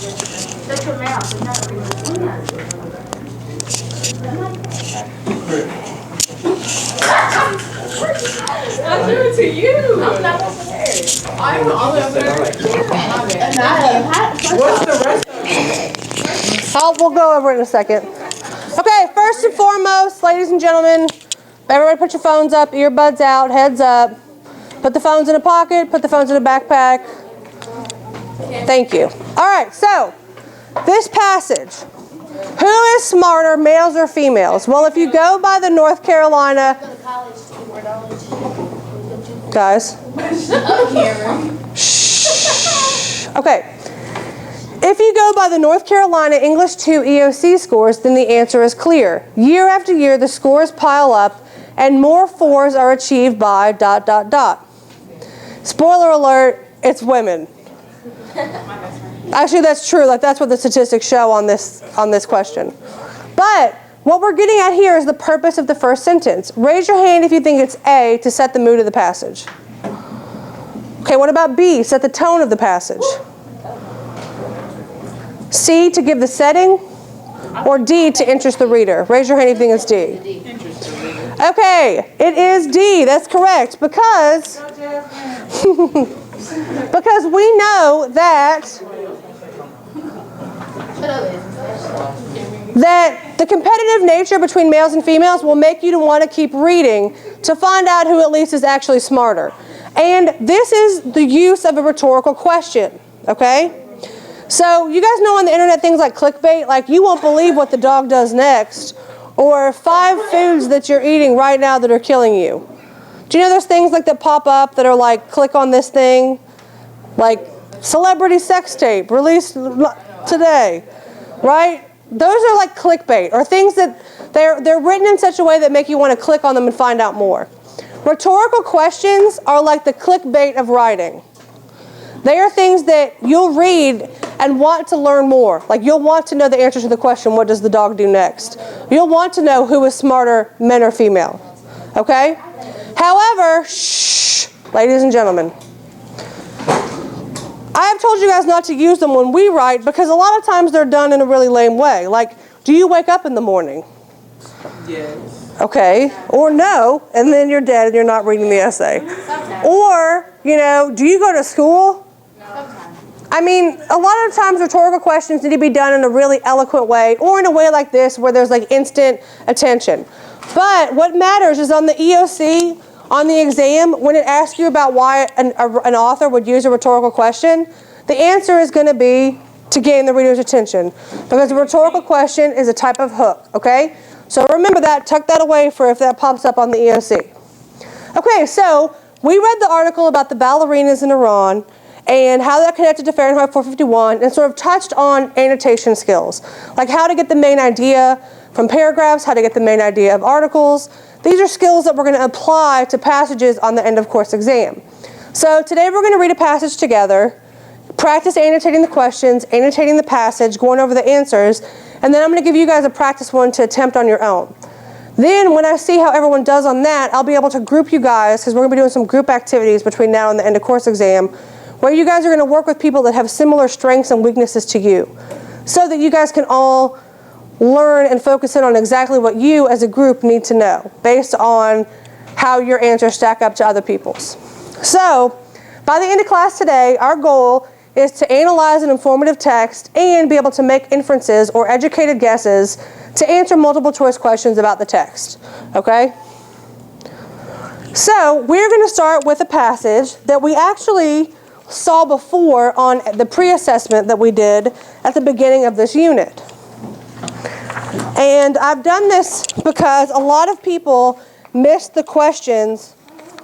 Shut your mouth. I threw it to you. I'm not prepared. I'm all over there. What's the rest of it? We'll go over it in a second. Okay, first and foremost, ladies and gentlemen, everybody put your phones up, earbuds out, heads up. Put the phones in a pocket, put the phones in a backpack. Thank you. All right, so this passage. Who is smarter, males or females? Well, if you go by the North Carolina... Guys. Shh. Okay. If you go by the North Carolina English 2 EOC scores, then the answer is clear. Year after year, the scores pile up, and more 4s are achieved by ... Spoiler alert, it's women. Actually, that's true. Like, that's what the statistics show on this question. But what we're getting at here is the purpose of the first sentence. Raise your hand if you think it's A, to set the mood of the passage. Okay, what about B, set the tone of the passage? C, to give the setting? Or D, to interest the reader? Raise your hand if you think it's D. Okay, it is D. That's correct. Because we know that the competitive nature between males and females will make you to want to keep reading to find out who at least is actually smarter. And this is the use of a rhetorical question, okay? So you guys know on the internet things like clickbait, like you won't believe what the dog does next, or 5 foods that you're eating right now that are killing you. Do you know there's things like that pop up that are like, click on this thing, like celebrity sex tape released today, right? Those are like clickbait, or things that they're written in such a way that make you want to click on them and find out more. Rhetorical questions are like the clickbait of writing. They are things that you'll read and want to learn more. Like you'll want to know the answer to the question, what does the dog do next? You'll want to know who is smarter, men or female. Okay? However, shh, ladies and gentlemen, I have told you guys not to use them when we write because a lot of times they're done in a really lame way. Like, do you wake up in the morning? Yes. Okay. Or no, and then you're dead and you're not reading the essay. Sometimes. Or, do you go to school? No. Sometimes. I mean, a lot of times rhetorical questions need to be done in a really eloquent way or in a way like this where there's like instant attention. But what matters is on the EOC, on the exam, when it asks you about why an author would use a rhetorical question, the answer is going to be to gain the reader's attention. Because a rhetorical question is a type of hook, okay? So remember that, tuck that away for if that pops up on the EOC. Okay, so we read the article about the ballerinas in Iran and how that connected to Fahrenheit 451 and sort of touched on annotation skills, like how to get the main idea from paragraphs, how to get the main idea of articles. These are skills that we're going to apply to passages on the end of course exam. So today we're going to read a passage together, practice annotating the questions, annotating the passage, going over the answers, and then I'm going to give you guys a practice one to attempt on your own. Then when I see how everyone does on that, I'll be able to group you guys, because we're going to be doing some group activities between now and the end of course exam, where you guys are going to work with people that have similar strengths and weaknesses to you, so that you guys can all learn and focus in on exactly what you as a group need to know, based on how your answers stack up to other people's. So, by the end of class today, our goal is to analyze an informative text and be able to make inferences or educated guesses to answer multiple choice questions about the text, okay? So, we're going to start with a passage that we actually saw before on the pre-assessment that we did at the beginning of this unit. And I've done this because a lot of people missed the questions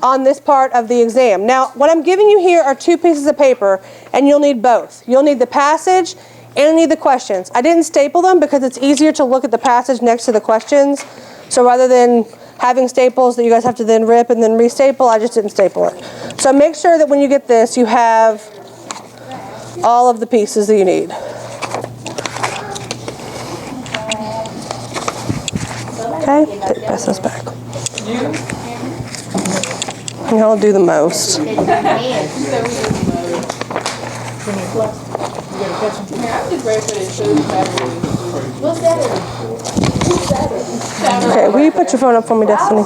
on this part of the exam. Now, what I'm giving you here are 2 pieces of paper, and you'll need both. You'll need the passage and you'll need the questions. I didn't staple them because it's easier to look at the passage next to the questions. So rather than having staples that you guys have to then rip and then restaple, I just didn't staple it. So make sure that when you get this, you have all of the pieces that you need. Okay, pass this back. Y'all do the most. Man, I'm just ready for this food Saturday. What's that? Okay, will you put your phone up for me, Destiny?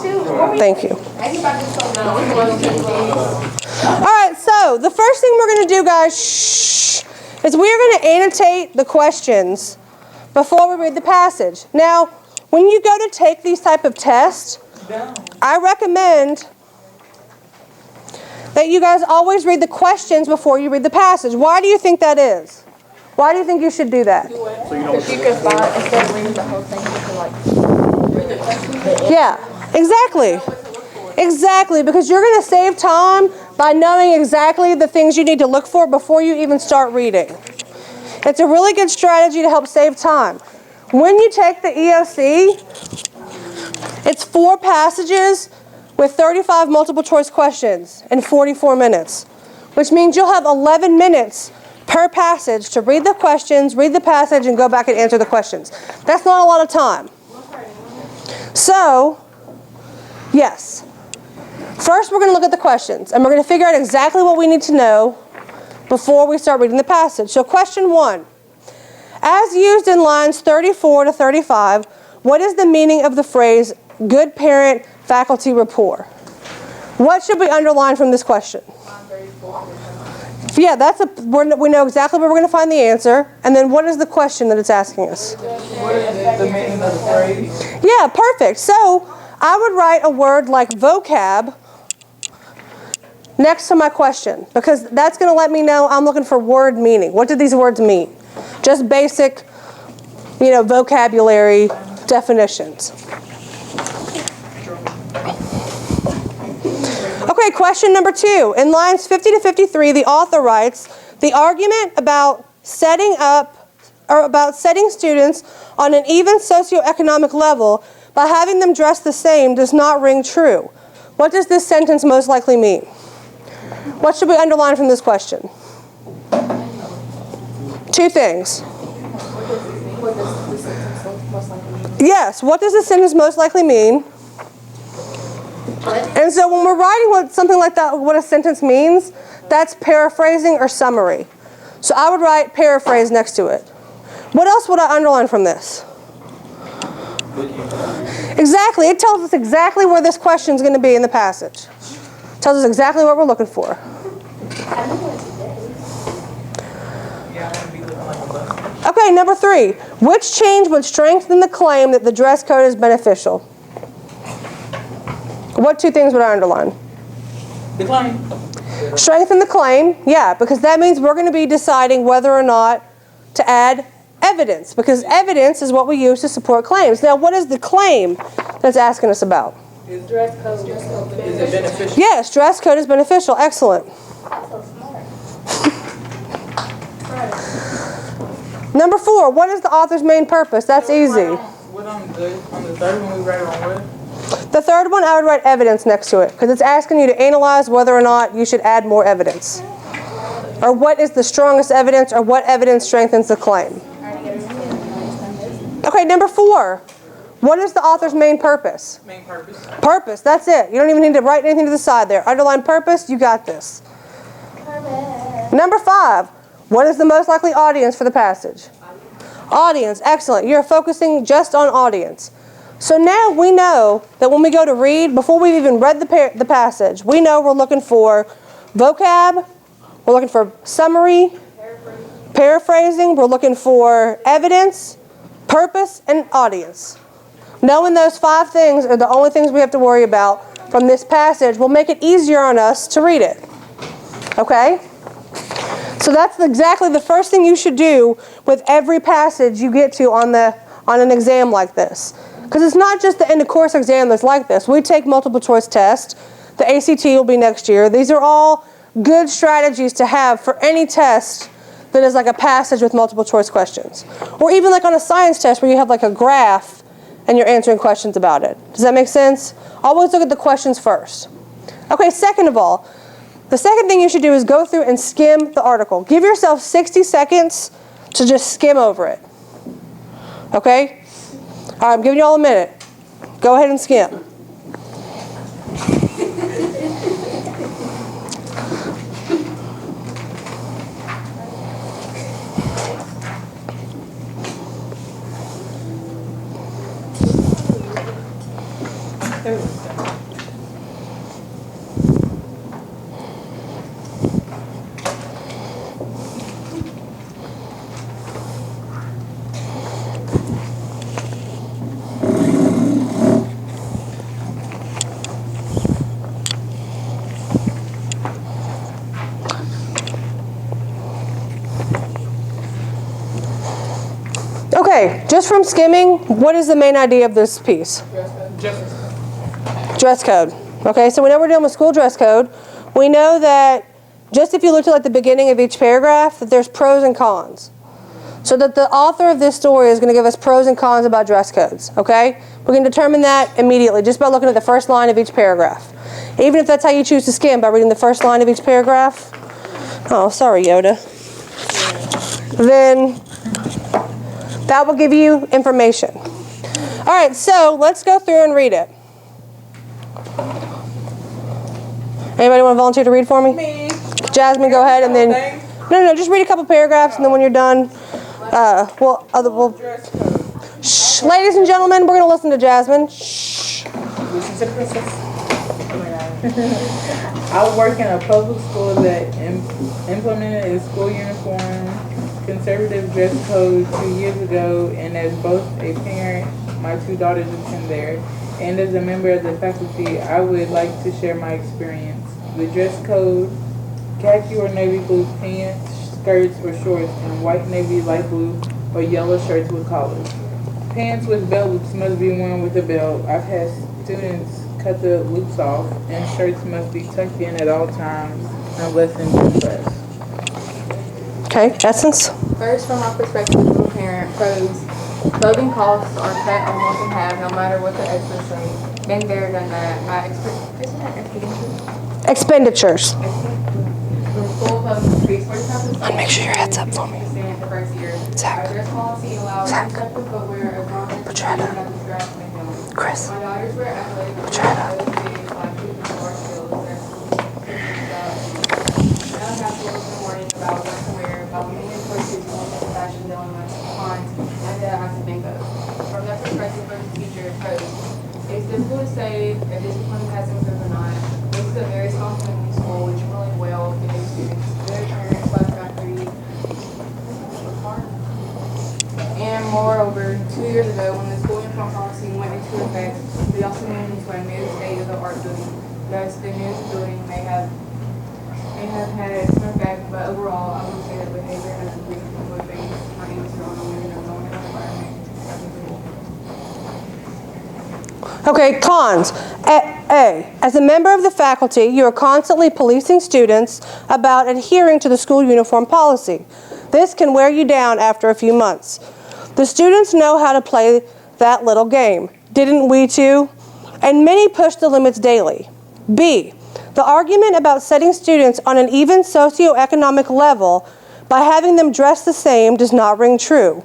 Thank you. All right, so the first thing we're going to do, guys, is we're going to annotate the questions before we read the passage. Now, when you go to take these type of tests, I recommend that you guys always read the questions before you read the passage. Why do you think that is? Why do you think you should do that? If you could find, instead of reading the whole thing, you could read the questions. Yeah, exactly. Exactly, because you're going to save time by knowing exactly the things you need to look for before you even start reading. It's a really good strategy to help save time. When you take the EOC, it's 4 passages with 35 multiple choice questions in 44 minutes, which means you'll have 11 minutes per passage to read the questions, read the passage, and go back and answer the questions. That's not a lot of time. So, yes. First, we're going to look at the questions, and we're going to figure out exactly what we need to know before we start reading the passage. So, question 1. As used in lines 34 to 35, what is the meaning of the phrase, good parent-faculty rapport? What should we underline from this question? Yeah, we know exactly where we're going to find the answer. And then what is the question that it's asking us? What is the meaning of the phrase? Yeah, perfect. So I would write a word like vocab next to my question, because that's going to let me know I'm looking for word meaning. What do these words mean? Just basic, vocabulary definitions. Okay, question number 2. In lines 50 to 53, the author writes, the argument about setting students on an even socioeconomic level by having them dress the same does not ring true. What does this sentence most likely mean? What should we underline from this question? 2 things. What does the sentence most likely mean? Yes, what does the sentence most likely mean? And so when we're writing something like that, what a sentence means, that's paraphrasing or summary. So I would write paraphrase next to it. What else would I underline from this? Exactly. It tells us exactly where this question is going to be in the passage. It tells us exactly what we're looking for. Okay, number 3. Which change would strengthen the claim that the dress code is beneficial? What 2 things would I underline? The claim. Strengthen the claim, yeah, because that means we're going to be deciding whether or not to add evidence, because evidence is what we use to support claims. Now, what is the claim that's asking us about? Is dress code is it beneficial? Yes, dress code is beneficial. Excellent. Number 4, what is the author's main purpose? That's easy. What on the third one we write on what? The third one, I would write evidence next to it, because it's asking you to analyze whether or not you should add more evidence. Or what is the strongest evidence, or what evidence strengthens the claim. Okay, number 4. What is the author's main purpose? Main purpose. Purpose, that's it. You don't even need to write anything to the side there. Underline purpose, you got this. Number 5. What is the most likely audience for the passage? Audience, excellent. You're focusing just on audience. So now we know that when we go to read, before we've even read the passage, we know we're looking for vocab, we're looking for summary, paraphrasing, we're looking for evidence, purpose, and audience. Knowing those 5 things are the only things we have to worry about from this passage will make it easier on us to read it. Okay? So that's exactly the first thing you should do with every passage you get to on an exam like this. Because it's not just the end of course exam that's like this. We take multiple choice tests. The ACT will be next year. These are all good strategies to have for any test that is like a passage with multiple choice questions. Or even like on a science test where you have like a graph and you're answering questions about it. Does that make sense? Always look at the questions first. Okay, second of all, the second thing you should do is go through and skim the article. Give yourself 60 seconds to just skim over it. Okay? All right, I'm giving you all a minute. Go ahead and skim. Okay, just from skimming, what is the main idea of this piece? Dress code. Okay, so whenever we're dealing with school dress code, we know that just if you looked at like the beginning of each paragraph, that there's pros and cons. So that the author of this story is going to give us pros and cons about dress codes, okay? We can determine that immediately just by looking at the first line of each paragraph. Even if that's how you choose to skim, by reading the first line of each paragraph. Oh, sorry, Yoda. Then that will give you information. All right, so let's go through and read it. Anybody want to volunteer to read for me? Me. Jasmine, go ahead, and then... No, just read a couple paragraphs, and then when you're done, we'll Dress code. shh. Ladies and gentlemen, we're going to listen to Jasmine. Shh. Listen to the princess. I work in a public school that implemented a school uniform conservative dress code 2 years ago, and as both a parent, my 2 daughters attend there, and as a member of the faculty, I would like to share my experience. The dress code: khaki or navy blue pants, skirts or shorts, and white, navy, light blue, or yellow shirts with collars. Pants with belt loops must be worn with a belt. I've had students cut the loops off, and shirts must be tucked in at all times unless in gym class. Okay, Essence? First, from my perspective as a parent, pros. Clothing costs are cut almost in half, no matter what the experts say. Been there, done that. My Expenditures. the school closing increased 45%. Make sure your head's up for me. The first year. Zach. Our dress policy allows separate footwear as long as Patretta. the strap and heels. Chris. My daughters wear athletic Patretta. like more skills. Now I have to look in the morning about what to wear, about making choices on the fashion elements, cons, and that I have to think of. From that perspective of the teacher, pros. It's difficult to say if discipline has improved or not. This is a very small community school, which really well for new students, good parents, faculty. And moreover, 2 years ago, when the school uniform policy went into effect, we also moved into a new state-of-the-art building. Thus, the new building may have had some effect, but overall, I would say that behavior has improved from what things are easier on the women and knowing the environment. Okay, cons. A. As a member of the faculty, you are constantly policing students about adhering to the school uniform policy. This can wear you down after a few months. The students know how to play that little game. Didn't we too? And many push the limits daily. B. The argument about setting students on an even socioeconomic level by having them dress the same does not ring true.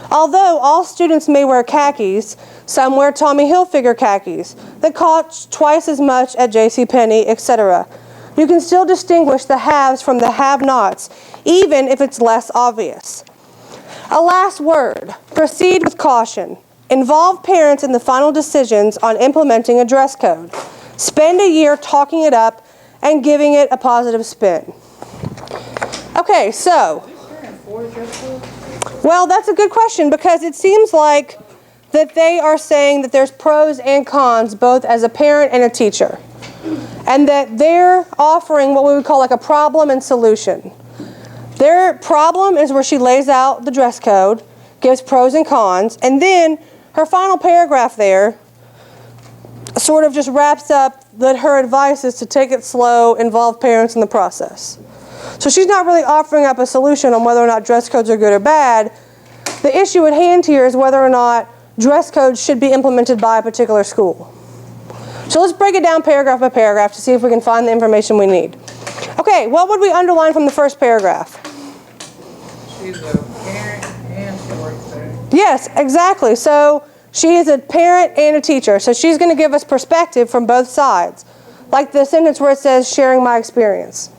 Although all students may wear khakis, some wear Tommy Hilfiger khakis that cost twice as much at JCPenney, etc. You can still distinguish the haves from the have-nots, even if it's less obvious. A last word. Proceed with caution. Involve parents in the final decisions on implementing a dress code. Spend a year talking it up and giving it a positive spin. Okay, so, well, that's a good question because it seems like that they are saying that there's pros and cons both as a parent and a teacher. And that they're offering what we would call like a problem and solution. Their problem is where she lays out the dress code, gives pros and cons, and then her final paragraph there sort of just wraps up that her advice is to take it slow, involve parents in the process. So she's not really offering up a solution on whether or not dress codes are good or bad. The issue at hand here is whether or not dress codes should be implemented by a particular school. So let's break it down paragraph by paragraph to see if we can find the information we need. Okay, what would we underline from the first paragraph? She's a parent and she works there. Yes, exactly. So she is a parent and a teacher. So she's going to give us perspective from both sides. Like the sentence where it says, sharing my experience.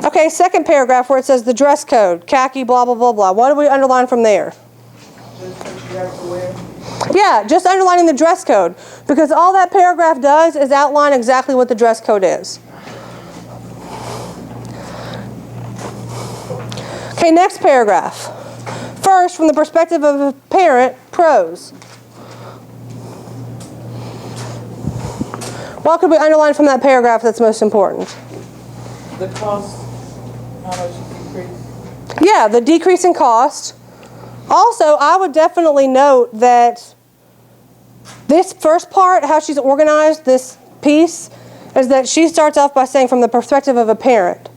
Okay, second paragraph where it says the dress code, khaki, blah, blah, blah, blah. What do we underline from there? Yeah, just underlining the dress code. Because all that paragraph does is outline exactly what the dress code is. Okay, next paragraph. First, from the perspective of a parent, pros. What could we underline from that paragraph that's most important? The cost, how much it decreased. Yeah, the decrease in cost. Also, I would definitely note that this first part, how she's organized this piece, is that she starts off by saying from the perspective of a parent.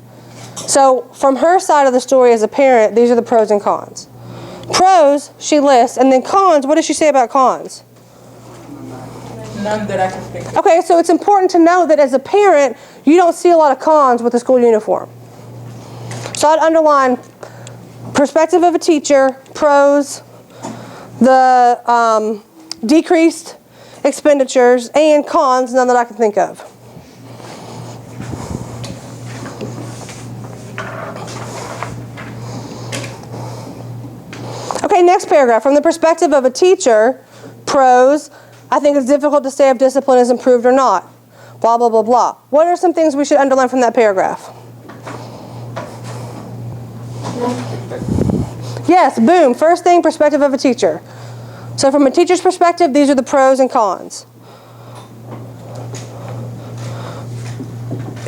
So from her side of the story as a parent, these are the pros and cons. Pros, she lists, and then cons, what does she say about cons? None that I can think of. Okay, so it's important to know that as a parent, you don't see a lot of cons with the school uniform. So I'd underline perspective of a teacher, pros, the decreased expenditures, and cons, none that I can think of. Okay, next paragraph. From the perspective of a teacher, pros, I think it's difficult to say if discipline is improved or not. Blah, blah, blah, blah. What are some things we should underline from that paragraph? Yes, boom. First thing, perspective of a teacher. So from a teacher's perspective, these are the pros and cons.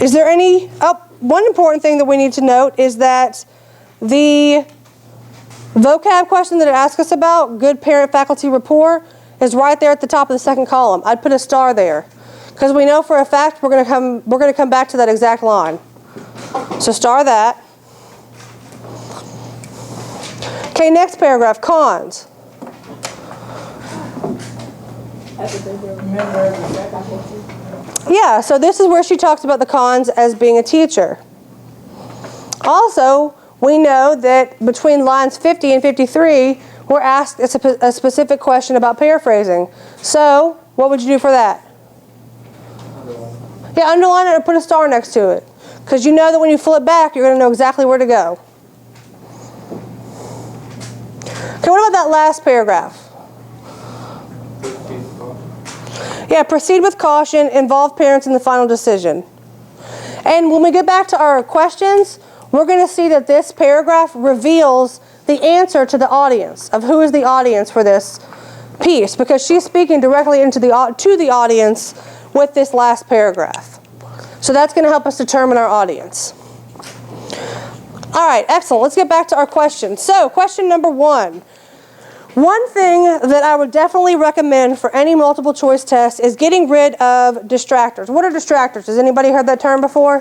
Is there any... Oh, one important thing that we need to note is that the vocab question that it asks us about, good parent-faculty rapport, is right there at the top of the second column. I'd put a star there because we know for a fact we're going to come back to that exact line. So star that. Okay, next paragraph, cons. Yeah, so this is where she talks about the cons as being a teacher. Also, we know that between lines 50 and 53, we're asked a specific question about paraphrasing. So, what would you do for that? Yeah, underline it or put a star next to it. Because you know that when you flip back, you're going to know exactly where to go. Okay, what about that last paragraph? Yeah, proceed with caution, involve parents in the final decision. And when we get back to our questions, we're going to see that this paragraph reveals the answer to the audience, of who is the audience for this piece, because she's speaking directly to the audience with this last paragraph. So that's going to help us determine our audience. All right, excellent. Let's get back to our questions. So, question number 1. One thing that I would definitely recommend for any multiple choice test is getting rid of distractors. What are distractors? Has anybody heard that term before?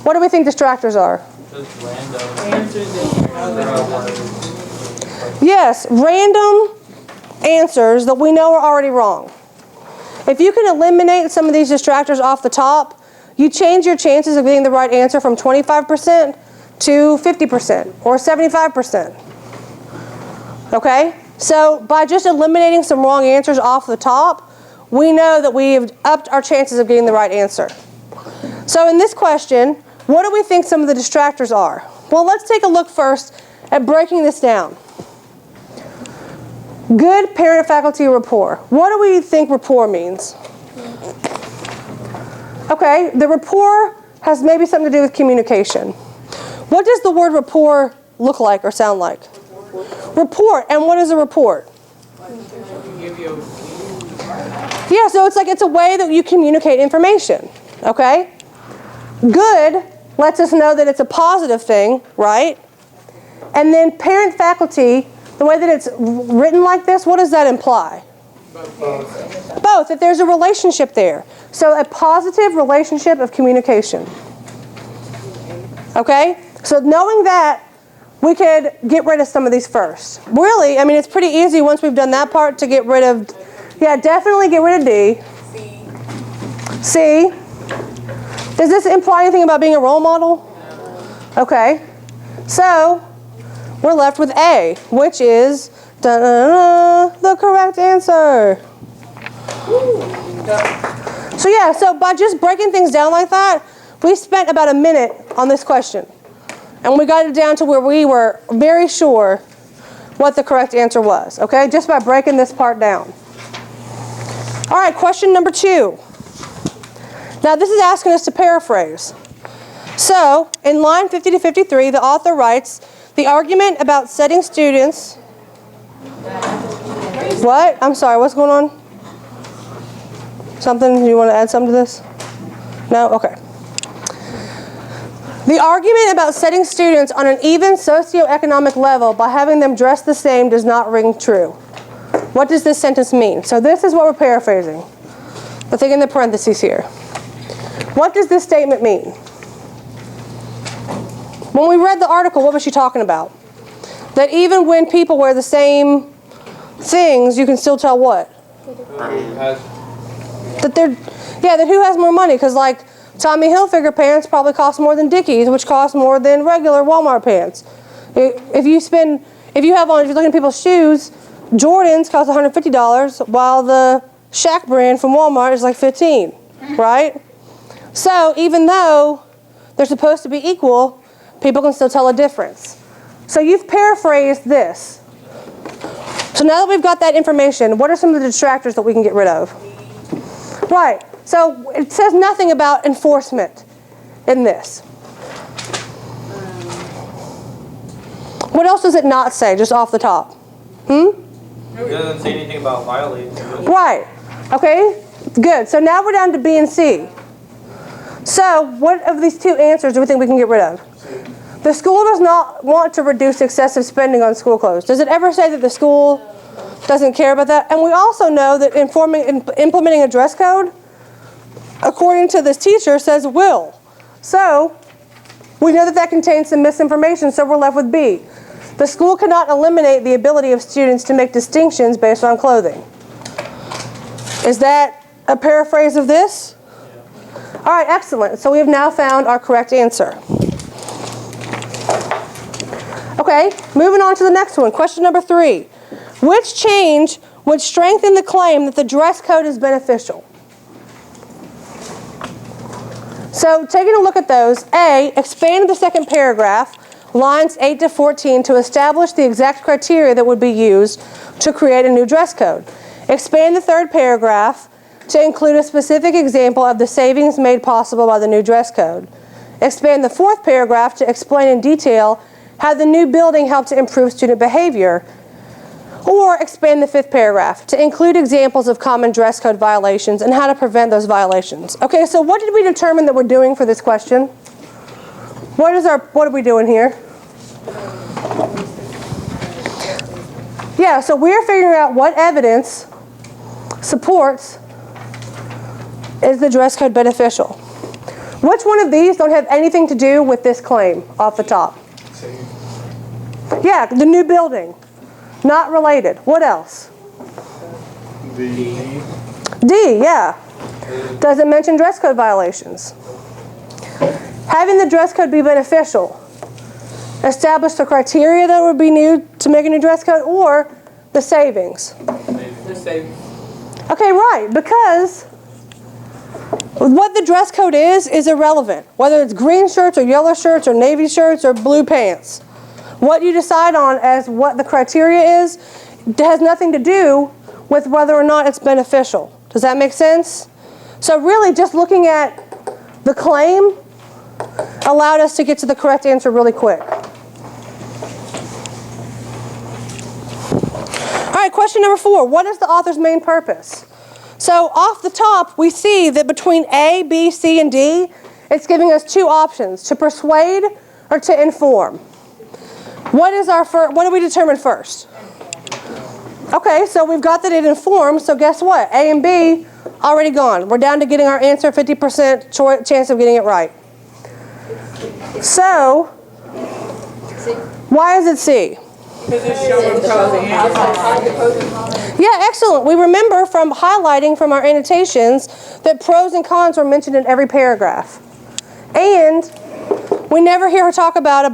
What do we think distractors are? Just random. Yes, random answers that we know are already wrong. If you can eliminate some of these distractors off the top, you change your chances of getting the right answer from 25% to 50% or 75%. Okay? So by just eliminating some wrong answers off the top, we know that we've upped our chances of getting the right answer. So in this question, what do we think some of the distractors are? Well, let's take a look first at breaking this down. Good parent-faculty rapport. What do we think rapport means? Okay, the rapport has maybe something to do with communication. What does the word rapport look like or sound like? Report. And what is a report? Yeah, so it's a way that you communicate information. Okay? Good lets us know that it's a positive thing, right? And then parent-faculty, the way that it's written like this, what does that imply? Both, that there's a relationship there. So a positive relationship of communication. Okay? So knowing that, we could get rid of some of these first. Really, I mean, it's pretty easy once we've done that part to get rid of, yeah, definitely get rid of D. C. Does this imply anything about being a role model? Okay. So, we're left with A, which is the correct answer. So yeah, so by just breaking things down like that, we spent about a minute on this question. And we got it down to where we were very sure what the correct answer was, okay? Just by breaking this part down. All right, question number 2. Now this is asking us to paraphrase. So, in line 50 to 53, the author writes, the argument about setting students... What? I'm sorry, what's going on? Something? You want to add something to this? No? Okay. The argument about setting students on an even socioeconomic level by having them dress the same does not ring true. What does this sentence mean? So this is what we're paraphrasing. The thing in the parentheses here. What does this statement mean? When we read the article, what was she talking about? That even when people wear the same things, you can still tell what? That who has more money? Because like Tommy Hilfiger pants probably cost more than Dickies, which cost more than regular Walmart pants. If you're looking at people's shoes, Jordans cost $150, while the Shaq brand from Walmart is like $15, right? So even though they're supposed to be equal, people can still tell a difference. So you've paraphrased this. So now that we've got that information, what are some of the distractors that we can get rid of? Right. So it says nothing about enforcement in this. What else does it not say, just off the top? It doesn't say anything about violating. Right. Okay, good. So now we're down to B and C. So what of these two answers do we think we can get rid of? The school does not want to reduce excessive spending on school clothes. Does it ever say that the school doesn't care about that? And we also know that implementing a dress code, according to this teacher, says will. So we know that that contains some misinformation, so we're left with B. The school cannot eliminate the ability of students to make distinctions based on clothing. Is that a paraphrase of this? All right, excellent. So we have now found our correct answer. Okay, moving on to the next one. Question number 3. Which change would strengthen the claim that the dress code is beneficial? So taking a look at those, A, expand the second paragraph, lines 8 to 14, to establish the exact criteria that would be used to create a new dress code. Expand the third paragraph to include a specific example of the savings made possible by the new dress code. Expand the fourth paragraph to explain in detail how the new building helped to improve student behavior. Or expand the fifth paragraph to include examples of common dress code violations and how to prevent those violations. Okay, so what did we determine that we're doing for this question? What are we doing here? Yeah, so we're figuring out what evidence supports is the dress code beneficial. Which one of these don't have anything to do with this claim off the top? Yeah, the new building. Not related. What else? D, yeah. Does it mention dress code violations? Having the dress code be beneficial. Establish the criteria that would be new to make a new dress code, or the savings? The savings. Okay, right, because what the dress code is irrelevant. Whether it's green shirts or yellow shirts or navy shirts or blue pants. What you decide on as what the criteria is has nothing to do with whether or not it's beneficial. Does that make sense? So really just looking at the claim allowed us to get to the correct answer really quick. All right, question number 4. What is the author's main purpose? So off the top, we see that between A, B, C, and D, it's giving us 2 options, to persuade or to inform. What do we determine first? Okay, so we've got that it informs, so guess what? A and B already gone. We're down to getting our answer, 50% chance of getting it right. So, why is it C? Because it's showing pros and cons. Yeah, excellent. We remember from highlighting from our annotations that pros and cons were mentioned in every paragraph. And we never hear her talk about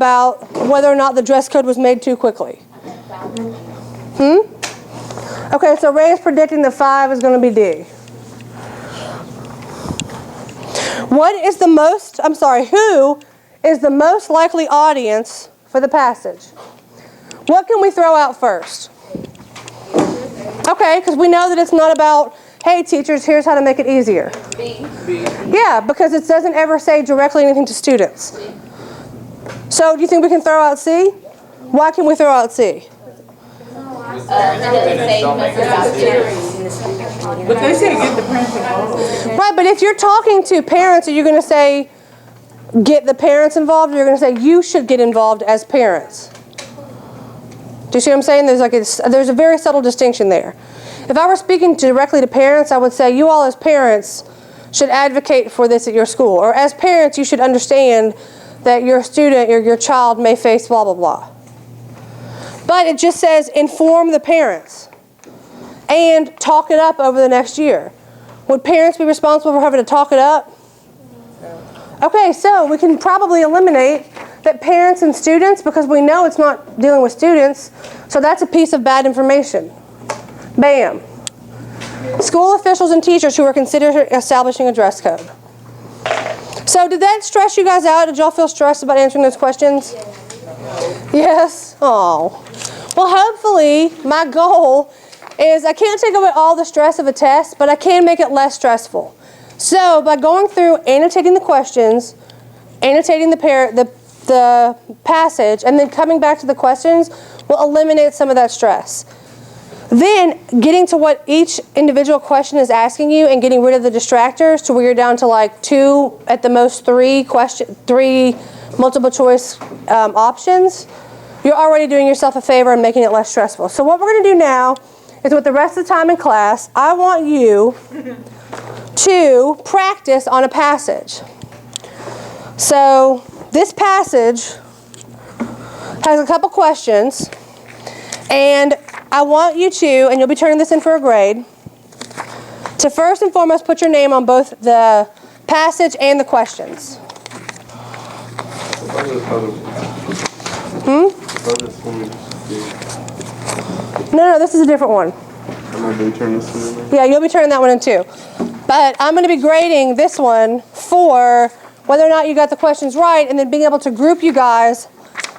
whether or not the dress code was made too quickly. Okay, so Ray is predicting that 5 is going to be D. Who is the most likely audience for the passage? What can we throw out first? Okay, because we know that it's not about, hey teachers, here's how to make it easier. B. Yeah, because it doesn't ever say directly anything to students. So do you think we can throw out C? Why can we throw out C? But they say get the parents involved. Right, but if you're talking to parents, are you going to say, get the parents involved, or you're going to say you should get involved as parents? Do you see what I'm saying? There's a very subtle distinction there. If I were speaking directly to parents, I would say you all as parents should advocate for this at your school. Or as parents, you should understand that your student or your child may face blah, blah, blah. But it just says inform the parents and talk it up over the next year. Would parents be responsible for having to talk it up? Okay, so we can probably eliminate that parents and students, because we know it's not dealing with students, so that's a piece of bad information. Bam. School officials and teachers who are considered establishing a dress code. So did that stress you guys out? Did y'all feel stressed about answering those questions? Yes? Oh. Well, hopefully, my goal is I can't take away all the stress of a test, but I can make it less stressful. So by going through annotating the questions, annotating the passage, and then coming back to the questions will eliminate some of that stress. Then getting to what each individual question is asking you and getting rid of the distractors to where you're down to like 2, at the most 3 multiple choice options, you're already doing yourself a favor and making it less stressful. So what we're going to do now is, with the rest of the time in class, I want you to practice on a passage. So this passage has a couple questions, and I want you to, and you'll be turning this in for a grade, to first and foremost put your name on both the passage and the questions. No, this is a different one. Yeah, you'll be turning that one in too. But I'm going to be grading this one for whether or not you got the questions right, and then being able to group you guys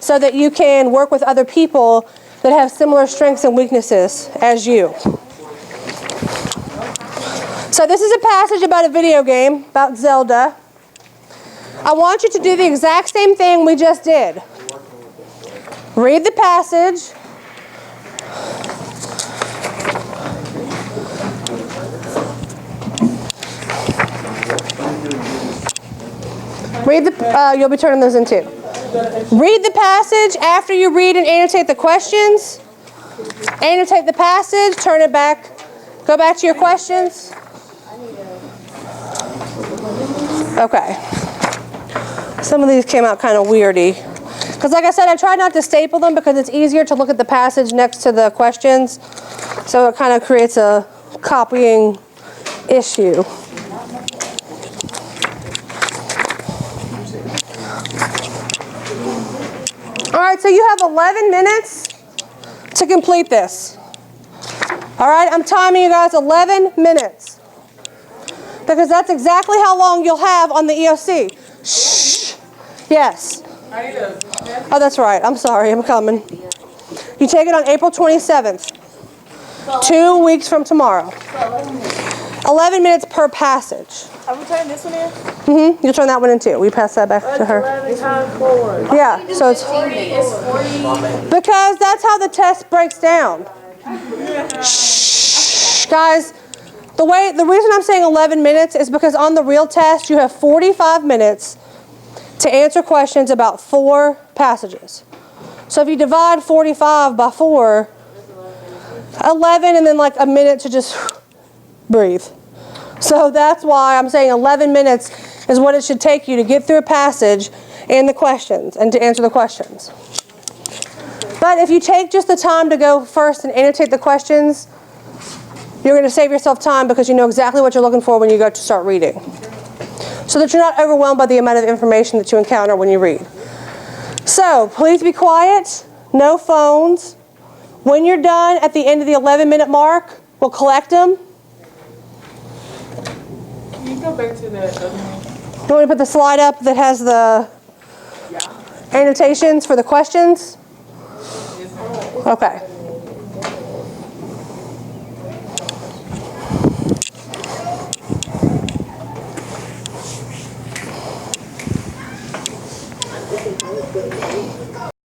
so that you can work with other people that have similar strengths and weaknesses as you. So this is a passage about a video game, about Zelda. I want you to do the exact same thing we just did. Read the passage. You'll be turning those in too. Read the passage. After you read and annotate the questions, annotate the passage, turn it back, go back to your questions. Okay. Some of these came out kind of weirdy. Because like I said, I tried not to staple them because it's easier to look at the passage next to the questions. So it kind of creates a copying issue. All right, so you have 11 minutes to complete this. All right, I'm timing you guys 11 minutes. Because that's exactly how long you'll have on the EOC. Shh. Yes. Oh, that's right. I'm sorry. I'm coming. You take it on April 27th. 2 weeks from tomorrow. 11 minutes per passage. Are we turning this one in? Mm-hmm. You'll turn that one in too. We pass that back to her. 11 times 4. Yeah. So it's 40. because that's how the test breaks down. Shh, guys. The reason I'm saying 11 minutes is because on the real test you have 45 minutes to answer questions about 4 passages. So if you divide 45 by 4, 11, and then like a minute to just breathe. So that's why I'm saying 11 minutes is what it should take you to get through a passage and the questions, and to answer the questions. But if you take just the time to go first and annotate the questions, you're going to save yourself time because you know exactly what you're looking for when you go to start reading. So that you're not overwhelmed by the amount of information that you encounter when you read. So please be quiet, no phones. When you're done at the end of the 11-minute mark, we'll collect them. Can you go back to that other one? You want to put the slide up that has the annotations for the questions? Okay.